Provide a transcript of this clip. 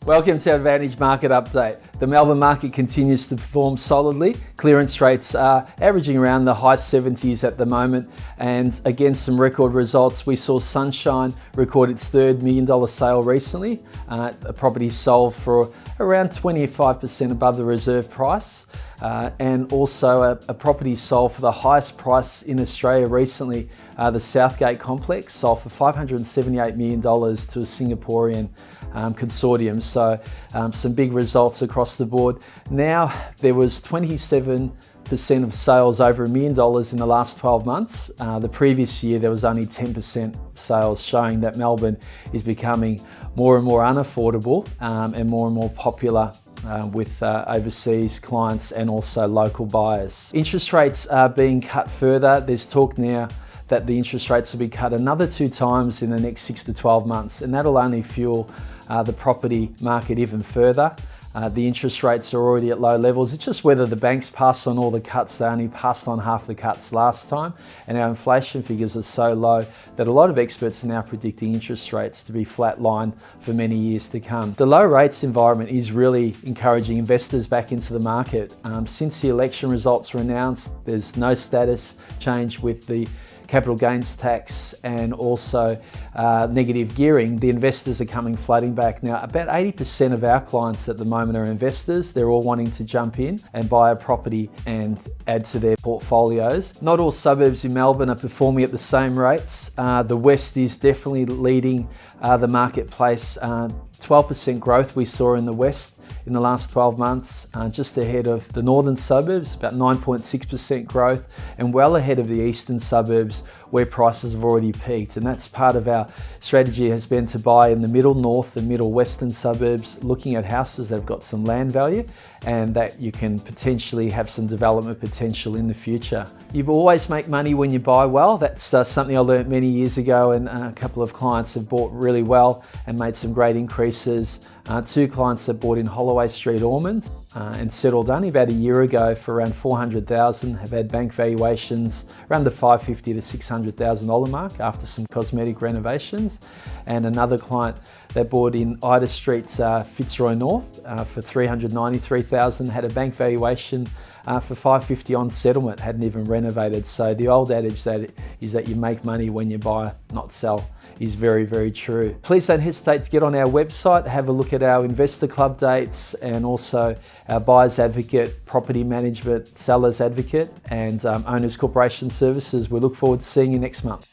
Welcome to our Advantage Market Update. The Melbourne market continues to perform solidly. Clearance rates are averaging around the high 70s at the moment, and again some record results. We saw Sunshine record its third $1 million sale recently. A property sold for around 25% above the reserve price. And also a property sold for the highest price in Australia recently. The Southgate complex sold for $578 million to a Singaporean consortium. So some big results across the board. Now there was 27% of sales over $1 million in the last 12 months. The previous year there was only 10% sales, showing that Melbourne is becoming more and more unaffordable and more popular with overseas clients and also local buyers. Interest rates are being cut further. There's talk now that the interest rates will be cut another 2 times in the next 6 to 12 months, and that'll only fuel the property market even further. The interest rates are already at low levels. It's just whether the banks pass on all the cuts. They only passed on half the cuts last time, and our inflation figures are so low that a lot of experts are now predicting interest rates to be flatlined for many years to come. The low rates environment is really encouraging investors back into the market. Since the election results were announced, there's no status change with the capital gains tax and also negative gearing. The investors are coming flooding back. Now, about 80% of our clients at the moment are investors. They're all wanting to jump in and buy a property and add to their portfolios. Not all suburbs in Melbourne are performing at the same rates. The West is definitely leading the marketplace. 12% growth we saw in the West in the last 12 months, just ahead of the northern suburbs, about 9.6% growth, and well ahead of the eastern suburbs where prices have already peaked. And that's part of our strategy, has been to buy in the middle north and middle western suburbs, looking at houses that have got some land value and that you can potentially have some development potential in the future. You always make money when you buy well. That's something I learned many years ago, and a couple of clients have bought really well and made some great increases. 2 clients that bought in Holloway Street, Ormond, and settled only about a year ago for around $400,000, have had bank valuations around the $550,000 to $600,000 mark after some cosmetic renovations. And another client that bought in Ida Street, Fitzroy North, for $393,000, had a bank valuation for $550,000 on settlement, hadn't even renovated. So the old adage is that you make money when you buy, not sell, is very, very true. Please don't hesitate to get on our website, have a look at our Investor Club dates, and also our Buyer's Advocate, Property Management, Seller's Advocate, and Owners Corporation Services. We look forward to seeing you next month.